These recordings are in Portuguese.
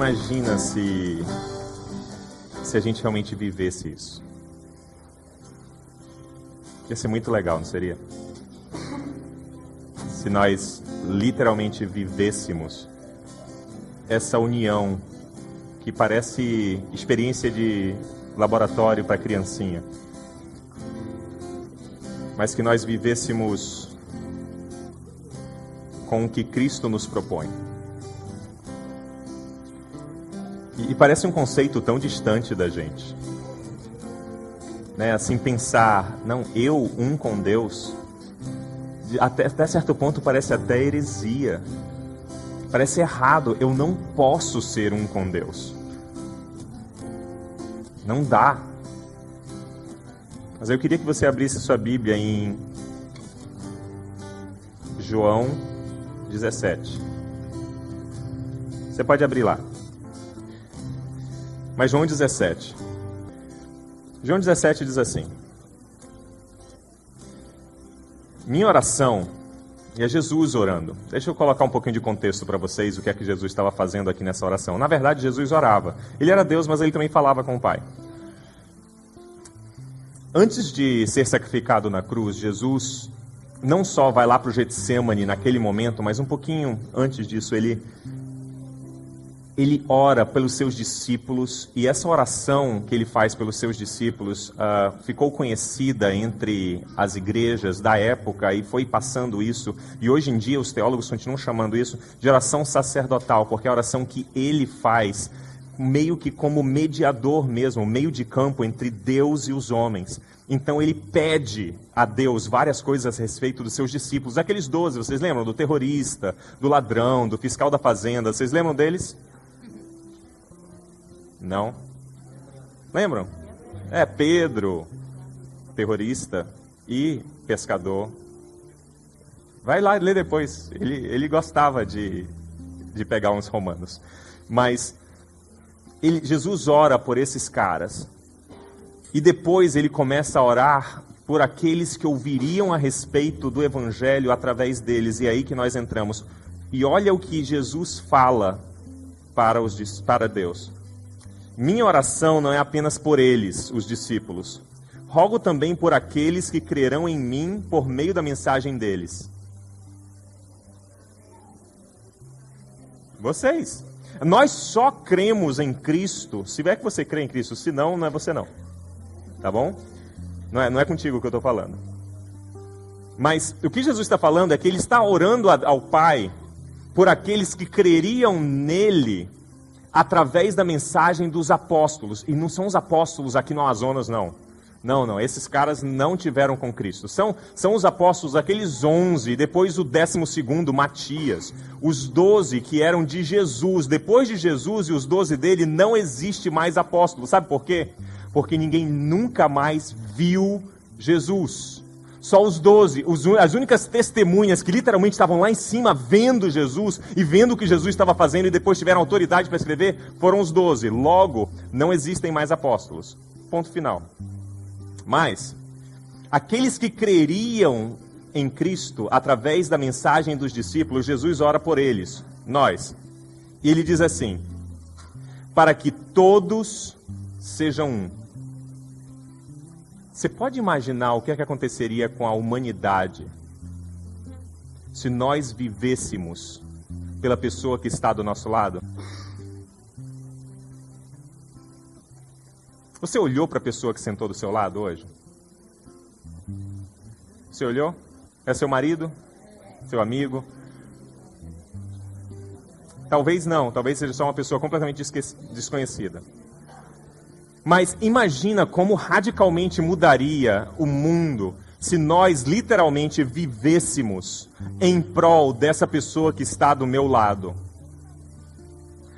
imagina se a gente realmente vivesse isso. Ia ser muito legal, não seria? Se nós literalmente vivêssemos essa união que parece experiência de laboratório para criancinha, mas que nós vivêssemos com o que Cristo nos propõe. E parece um conceito tão distante da gente, né? Assim, pensar, não, eu um com Deus, até certo ponto parece até heresia, parece errado. Eu não posso ser um com Deus, não dá. Mas eu queria que você abrisse sua Bíblia em João 17. Você pode abrir lá. Mas João 17. João 17 diz assim: minha oração, e é Jesus orando. Deixa eu colocar um pouquinho de contexto para vocês, o que é que Jesus estava fazendo aqui nessa oração. Na verdade, Jesus orava. Ele era Deus, mas ele também falava com o Pai. Antes de ser sacrificado na cruz, Jesus não só vai lá para o Getsêmani naquele momento, mas um pouquinho antes disso, ele ora pelos seus discípulos, e essa oração que ele faz pelos seus discípulos ficou conhecida entre as igrejas da época e foi passando isso, e hoje em dia os teólogos continuam chamando isso de oração sacerdotal, porque é a oração que ele faz meio que como mediador mesmo, meio de campo entre Deus e os homens. Então ele pede a Deus várias coisas a respeito dos seus discípulos, aqueles 12, vocês lembram? Do terrorista, do ladrão, do fiscal da fazenda, vocês lembram deles? Não? Lembram? Pedro, terrorista e pescador. Vai lá ler depois. Ele gostava de pegar uns romanos. Mas Jesus ora por esses caras. E depois ele começa a orar por aqueles que ouviriam a respeito do Evangelho através deles. E é aí que nós entramos. E olha o que Jesus fala para Deus. Minha oração não é apenas por eles, os discípulos. Rogo também por aqueles que crerão em mim por meio da mensagem deles. Vocês. Nós só cremos em Cristo, se é que você crê em Cristo, se não, não é você não. Tá bom? Não é contigo que eu estou falando. Mas o que Jesus está falando é que ele está orando ao Pai por aqueles que creriam nele através da mensagem dos apóstolos. E não são os apóstolos aqui no Amazonas, não. Não. Esses caras não tiveram com Cristo. São os apóstolos, aqueles 11, depois o 12º, Matias. Os 12 que eram de Jesus. Depois de Jesus e os 12 dele, não existe mais apóstolo. Sabe por quê? Porque ninguém nunca mais viu Jesus. Só os 12, as únicas testemunhas que literalmente estavam lá em cima vendo Jesus e vendo o que Jesus estava fazendo e depois tiveram autoridade para escrever, foram os 12. Logo, não existem mais apóstolos. Ponto final. Mas, aqueles que creriam em Cristo através da mensagem dos discípulos, Jesus ora por eles, nós. E ele diz assim: para que todos sejam um. Você pode imaginar o que é que aconteceria com a humanidade se nós vivêssemos pela pessoa que está do nosso lado? Você olhou para a pessoa que sentou do seu lado hoje? Você olhou? É seu marido? Seu amigo? Talvez não, talvez seja só uma pessoa completamente desconhecida. Mas imagina como radicalmente mudaria o mundo se nós literalmente vivêssemos em prol dessa pessoa que está do meu lado.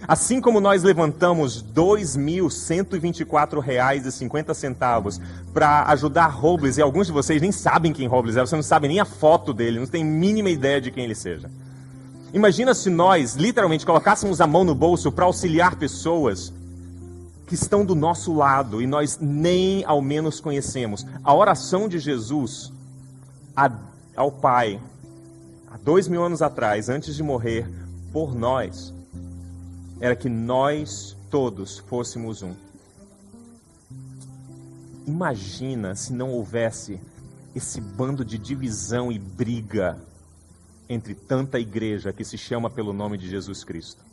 Assim como nós levantamos R$ 2.124,50 para ajudar Robles, e alguns de vocês nem sabem quem Robles é, você não sabe nem a foto dele, não tem mínima ideia de quem ele seja. Imagina se nós literalmente colocássemos a mão no bolso para auxiliar pessoas que estão do nosso lado e nós nem ao menos conhecemos. A oração de Jesus ao Pai, há 2000 anos atrás, antes de morrer, por nós, era que nós todos fôssemos um. Imagina se não houvesse esse bando de divisão e briga entre tanta igreja que se chama pelo nome de Jesus Cristo.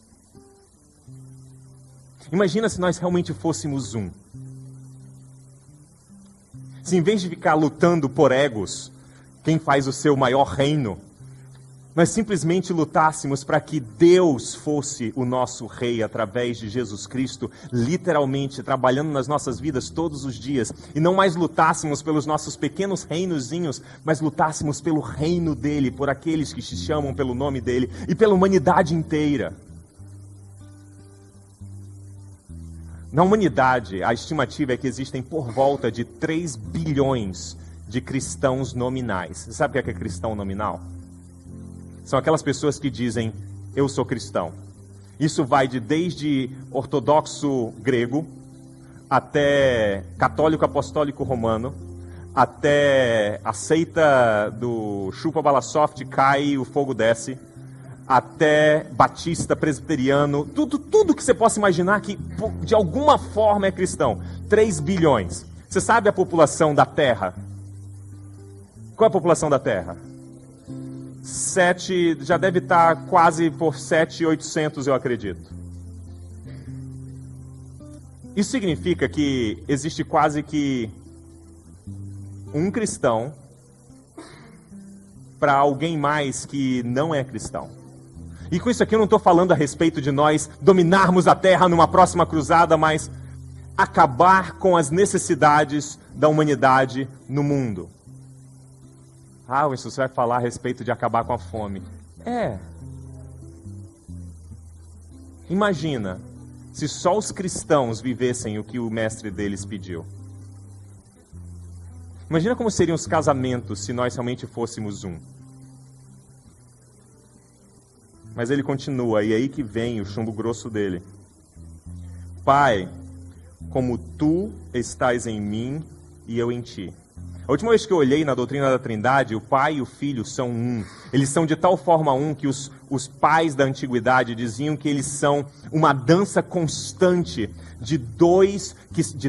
Imagina se nós realmente fôssemos um. Se em vez de ficar lutando por egos, quem faz o seu maior reino, nós simplesmente lutássemos para que Deus fosse o nosso rei através de Jesus Cristo, literalmente trabalhando nas nossas vidas todos os dias, e não mais lutássemos pelos nossos pequenos reinozinhos, mas lutássemos pelo reino dele, por aqueles que se chamam pelo nome dele e pela humanidade inteira. Na humanidade, a estimativa é que existem por volta de 3 bilhões de cristãos nominais. Você sabe o que é cristão nominal? São aquelas pessoas que dizem, eu sou cristão. Isso vai desde ortodoxo grego, até católico apostólico romano, até a seita do chupa bala soft, cai e o fogo desce, até batista, presbiteriano, tudo que você possa imaginar que de alguma forma é cristão. 3 bilhões. Você sabe a população da Terra? Qual é a população da Terra? 7, já deve estar quase por 7.800, eu acredito. Isso significa que existe quase que um cristão para alguém mais que não é cristão. E com isso aqui eu não estou falando a respeito de nós dominarmos a terra numa próxima cruzada, mas acabar com as necessidades da humanidade no mundo. Ah, Winston, você vai falar a respeito de acabar com a fome. Imagina se só os cristãos vivessem o que o mestre deles pediu. Imagina como seriam os casamentos se nós realmente fôssemos um. Mas ele continua, e é aí que vem o chumbo grosso dele. Pai, como tu estás em mim e eu em ti. A última vez que eu olhei na doutrina da Trindade, o Pai e o Filho são um. Eles são de tal forma um que os pais da antiguidade diziam que eles são uma dança constante de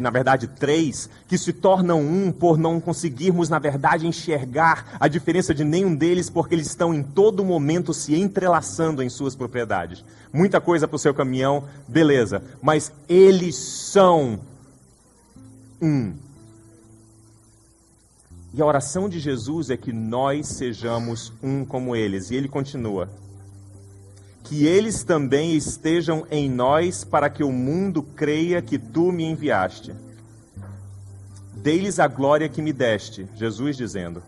na verdade 3, que se tornam um por não conseguirmos, na verdade, enxergar a diferença de nenhum deles, porque eles estão em todo momento se entrelaçando em suas propriedades. Muita coisa para o seu caminhão, beleza, mas eles são um. E a oração de Jesus é que nós sejamos um como eles. E ele continua. Que eles também estejam em nós para que o mundo creia que tu me enviaste. Dei-lhes a glória que me deste, Jesus dizendo,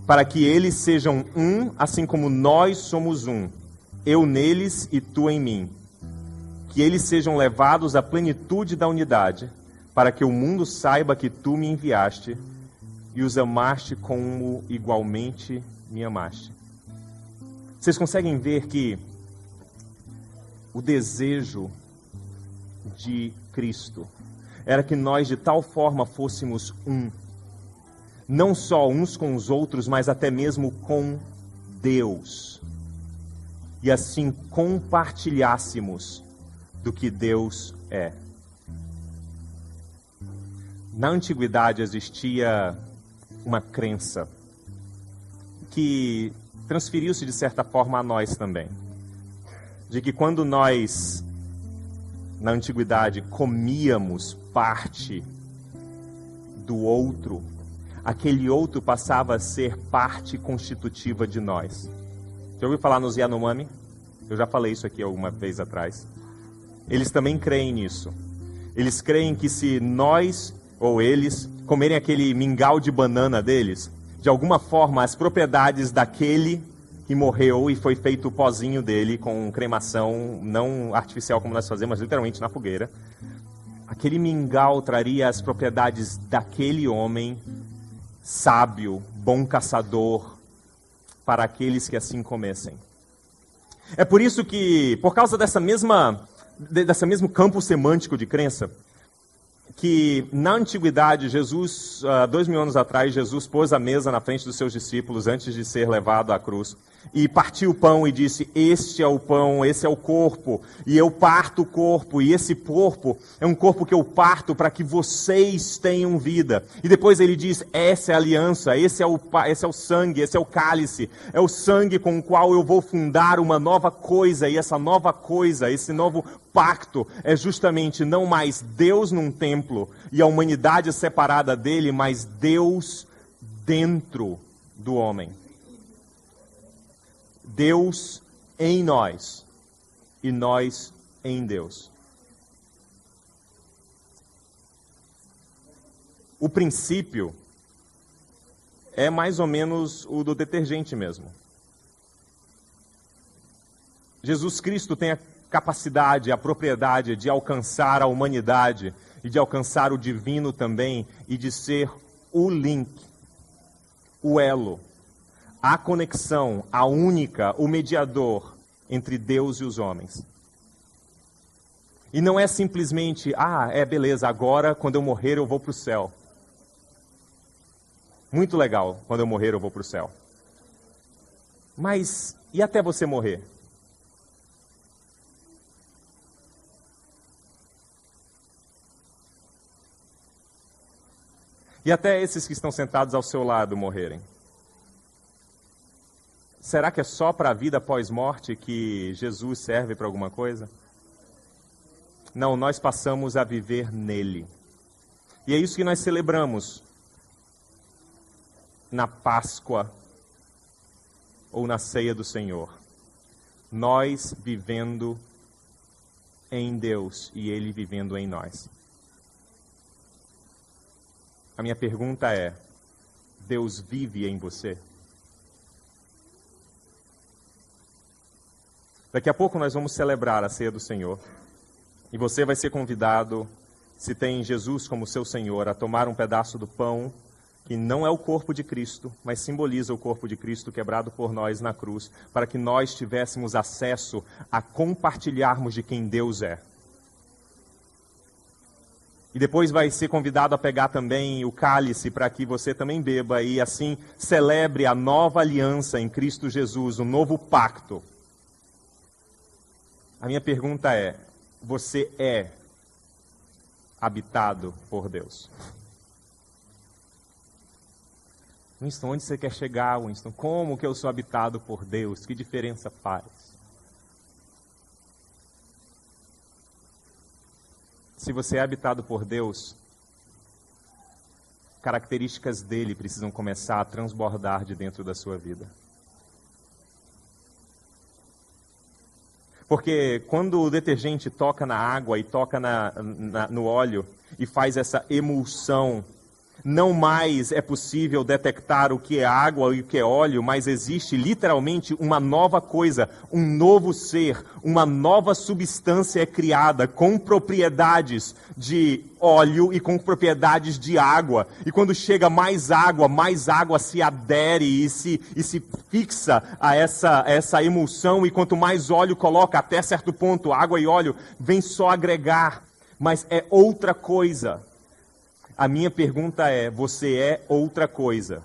para que eles sejam um, assim como nós somos um, eu neles e tu em mim. Que eles sejam levados à plenitude da unidade, para que o mundo saiba que tu me enviaste e os amaste como igualmente me amaste. Vocês conseguem ver que o desejo de Cristo era que nós de tal forma fôssemos um, não só uns com os outros, mas até mesmo com Deus, e assim compartilhássemos do que Deus é. Na antiguidade existia uma crença que transferiu-se de certa forma a nós também, de que quando nós, na antiguidade, comíamos parte do outro, aquele outro passava a ser parte constitutiva de nós. Já ouviu falar nos Yanomami? Eu já falei isso aqui alguma vez atrás. Eles também creem nisso. Eles creem que se nós ou eles comerem aquele mingau de banana deles, de alguma forma as propriedades daquele que morreu e foi feito o pozinho dele com cremação, não artificial como nós fazemos, mas literalmente na fogueira, aquele mingau traria as propriedades daquele homem sábio, bom caçador, para aqueles que assim comessem. É por isso que, por causa dessa mesmo campo semântico de crença, que na antiguidade, Jesus, 2000 anos atrás, Jesus pôs a mesa na frente dos seus discípulos antes de ser levado à cruz. e partiu o pão e disse: este é o pão, esse é o corpo, e eu parto o corpo, e esse corpo é um corpo que eu parto para que vocês tenham vida. E depois ele diz: essa é a aliança, esse é o sangue, esse é o cálice, é o sangue com o qual eu vou fundar uma nova coisa, e essa nova coisa, esse novo pacto é justamente não mais Deus num templo e a humanidade separada dele, mas Deus dentro do homem. Deus em nós e nós em Deus. O princípio é mais ou menos o do detergente mesmo. Jesus Cristo tem a capacidade, a propriedade de alcançar a humanidade e de alcançar o divino também e de ser o link, o elo, a conexão, a única, o mediador entre Deus e os homens. E não é simplesmente, beleza, agora quando eu morrer eu vou para o céu. Muito legal, quando eu morrer eu vou para o céu. Mas, e até você morrer? E até esses que estão sentados ao seu lado morrerem? Será que é só para a vida pós-morte que Jesus serve para alguma coisa? Não, nós passamos a viver nele. E é isso que nós celebramos na Páscoa ou na Ceia do Senhor. Nós vivendo em Deus e Ele vivendo em nós. A minha pergunta é: Deus vive em você? Daqui a pouco nós vamos celebrar a Ceia do Senhor. E você vai ser convidado, se tem Jesus como seu Senhor, a tomar um pedaço do pão, que não é o corpo de Cristo, mas simboliza o corpo de Cristo quebrado por nós na cruz, para que nós tivéssemos acesso a compartilharmos de quem Deus é. E depois vai ser convidado a pegar também o cálice para que você também beba e assim celebre a nova aliança em Cristo Jesus, o novo pacto. A minha pergunta é: você é habitado por Deus? Winston, onde você quer chegar, Winston? Como que eu sou habitado por Deus? Que diferença faz? Se você é habitado por Deus, características dele precisam começar a transbordar de dentro da sua vida. Porque quando o detergente toca na água e toca no óleo e faz essa emulsão, não mais é possível detectar o que é água e o que é óleo, mas existe literalmente uma nova coisa, um novo ser, uma nova substância é criada com propriedades de óleo e com propriedades de água. E quando chega mais água se adere e se fixa a essa emulsão, e quanto mais óleo coloca, até certo ponto, água e óleo vem só agregar, mas é outra coisa. A minha pergunta é: você é outra coisa?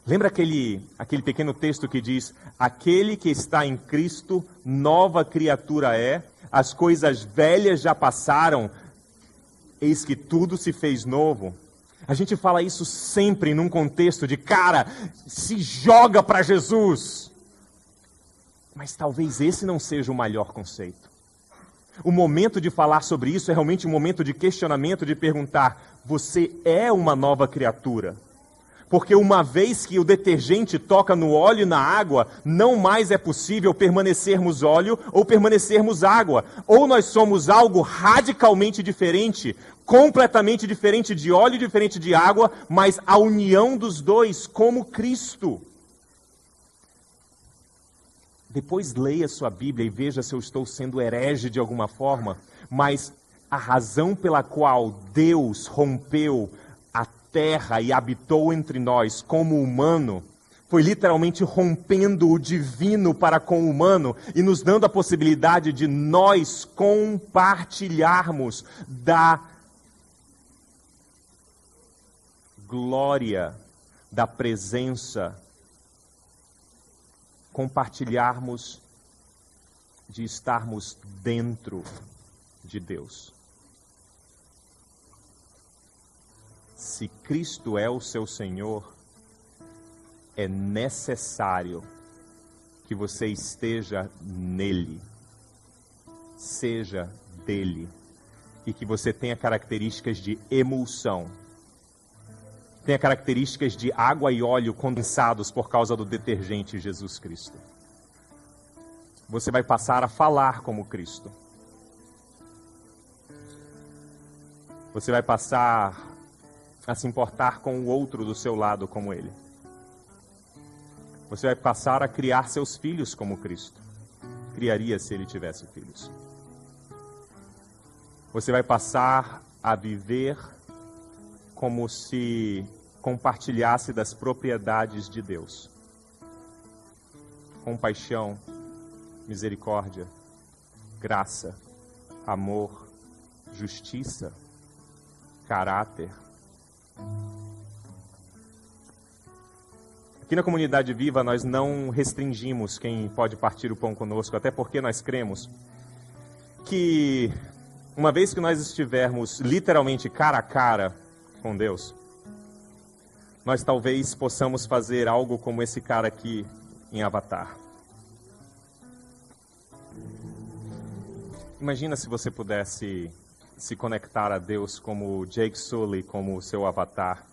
Lembra aquele pequeno texto que diz: aquele que está em Cristo, nova criatura é, as coisas velhas já passaram, eis que tudo se fez novo? A gente fala isso sempre num contexto de, cara, se joga para Jesus. Mas talvez esse não seja o melhor conceito. O momento de falar sobre isso é realmente um momento de questionamento, de perguntar: você é uma nova criatura? Porque uma vez que o detergente toca no óleo e na água, não mais é possível permanecermos óleo ou permanecermos água. Ou nós somos algo radicalmente diferente, completamente diferente de óleo e diferente de água, mas a união dos dois como Cristo. Depois leia sua Bíblia e veja se eu estou sendo herege de alguma forma, mas a razão pela qual Deus rompeu a terra e habitou entre nós como humano, foi literalmente rompendo o divino para com o humano e nos dando a possibilidade de nós compartilharmos da glória, da presença, compartilharmos de estarmos dentro de Deus. Se Cristo é o seu Senhor, é necessário que você esteja nele, seja dele, e que você tenha características de emulsão, tenha características de água e óleo condensados por causa do detergente Jesus Cristo. Você vai passar a falar como Cristo. Você vai passar a se importar com o outro do seu lado como ele. Você vai passar a criar seus filhos como Cristo criaria se ele tivesse filhos. Você vai passar a viver como se compartilhasse das propriedades de Deus. Compaixão, misericórdia, graça, amor, justiça, caráter. Aqui na Comunidade Viva nós não restringimos quem pode partir o pão conosco, até porque nós cremos que uma vez que nós estivermos literalmente cara a cara com Deus, nós talvez possamos fazer algo como esse cara aqui em Avatar. Imagina se você pudesse se conectar a Deus como Jake Sully, como o seu avatar,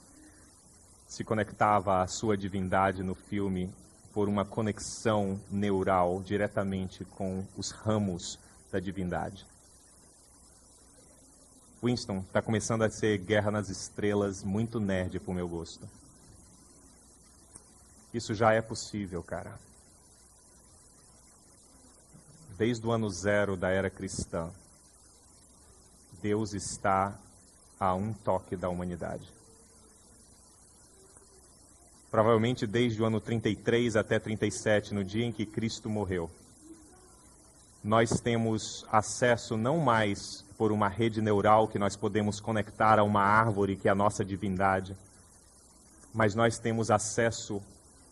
se conectava à sua divindade no filme por uma conexão neural diretamente com os ramos da divindade. Winston, está começando a ser Guerra nas Estrelas, muito nerd pro meu gosto. Isso já é possível, cara. Desde o ano 0 da era cristã, Deus está a um toque da humanidade. Provavelmente desde o ano 33 até 37, no dia em que Cristo morreu, nós temos acesso não mais por uma rede neural que nós podemos conectar a uma árvore que é a nossa divindade, mas nós temos acesso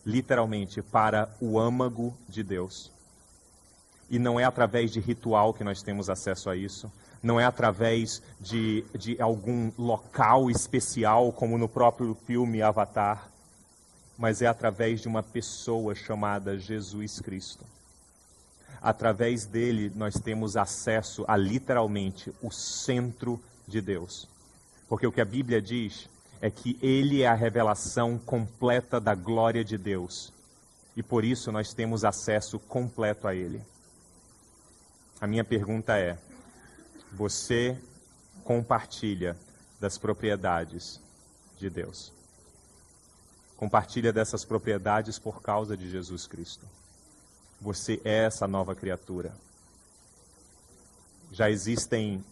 literalmente para o âmago de Deus. E não é através de ritual que nós temos acesso a isso, não é através de algum local especial, como no próprio filme Avatar, mas é através de uma pessoa chamada Jesus Cristo. Através dele nós temos acesso a literalmente o centro de Deus. Porque o que a Bíblia diz é que ele é a revelação completa da glória de Deus. E por isso nós temos acesso completo a ele. A minha pergunta é: você compartilha das propriedades de Deus? Compartilha dessas propriedades por causa de Jesus Cristo. Você é essa nova criatura. Já existem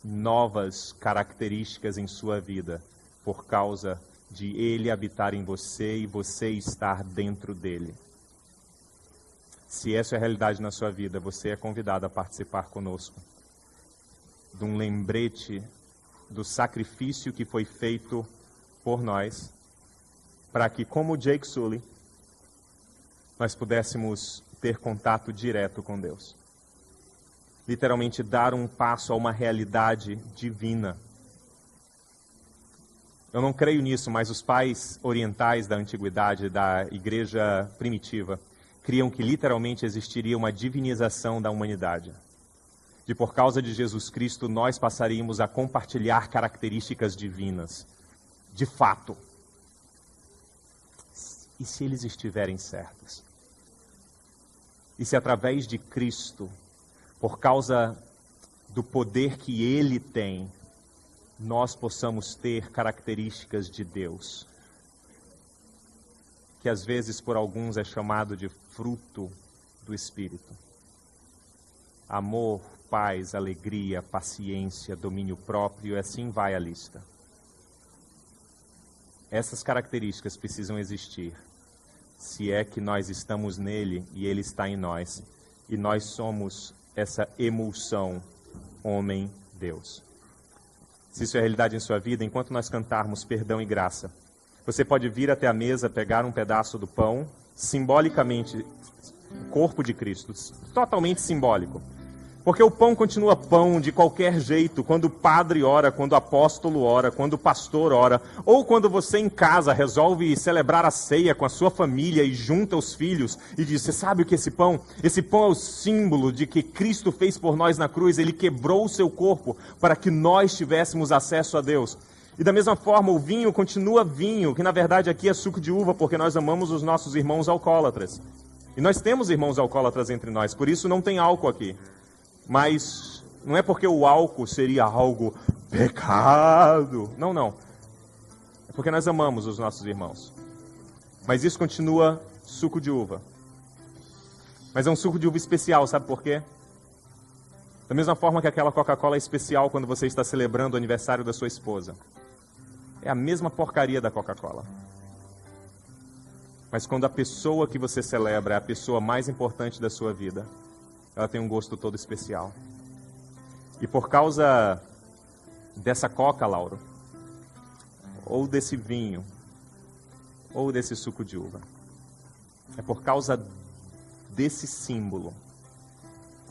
novas características em sua vida por causa de ele habitar em você e você estar dentro dele. Se essa é a realidade na sua vida, você é convidado a participar conosco de um lembrete do sacrifício que foi feito por nós, para que, como Jake Sully, nós pudéssemos ter contato direto com Deus. Literalmente dar um passo a uma realidade divina. Eu não creio nisso, mas os pais orientais da antiguidade, da igreja primitiva, criam que literalmente existiria uma divinização da humanidade. De por causa de Jesus Cristo, nós passaríamos a compartilhar características divinas. De fato. E se eles estiverem certos? E se através de Cristo, por causa do poder que ele tem, nós possamos ter características de Deus, que às vezes por alguns é chamado de fruto do Espírito. Amor, paz, alegria, paciência, domínio próprio, e assim vai a lista. Essas características precisam existir, se é que nós estamos nele e ele está em nós, e nós somos essa emulsão homem-Deus. Se isso é realidade em sua vida, enquanto nós cantarmos perdão e graça, Você pode vir até a mesa, pegar um pedaço do pão, simbolicamente, o corpo de Cristo, totalmente simbólico. Porque o pão continua pão de qualquer jeito, quando o padre ora, quando o apóstolo ora, quando o pastor ora, ou quando você em casa resolve celebrar a ceia com a sua família e junta os filhos e diz, você sabe o que é esse pão? Esse pão é o símbolo de que Cristo fez por nós na cruz, ele quebrou o seu corpo para que nós tivéssemos acesso a Deus. E da mesma forma, o vinho continua vinho, que na verdade aqui é suco de uva, porque nós amamos os nossos irmãos alcoólatras. E nós temos irmãos alcoólatras entre nós, por isso não tem álcool aqui. Mas não é porque o álcool seria algo pecado. Não, não. É porque nós amamos os nossos irmãos. Mas isso continua suco de uva. Mas é um suco de uva especial, sabe por quê? Da mesma forma que aquela Coca-Cola é especial quando você está celebrando o aniversário da sua esposa. É a mesma porcaria da Coca-Cola. Mas quando a pessoa que você celebra é a pessoa mais importante da sua vida, ela tem um gosto todo especial. E por causa dessa Coca, Lauro, ou desse vinho, ou desse suco de uva, é por causa desse símbolo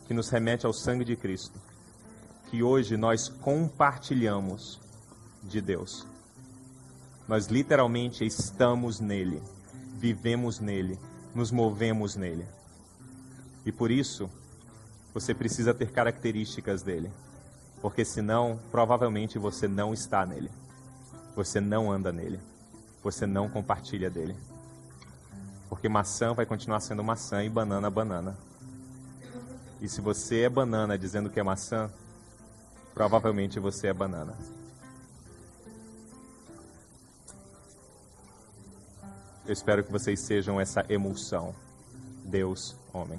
que nos remete ao sangue de Cristo, que hoje nós compartilhamos de Deus. Nós literalmente estamos nele, vivemos nele, nos movemos nele. E por isso, você precisa ter características dele, porque senão, provavelmente você não está nele, você não anda nele, você não compartilha dele. Porque maçã vai continuar sendo maçã e banana, banana. E se você é banana dizendo que é maçã, provavelmente você é banana. Eu espero que vocês sejam essa emulsão, Deus, homem.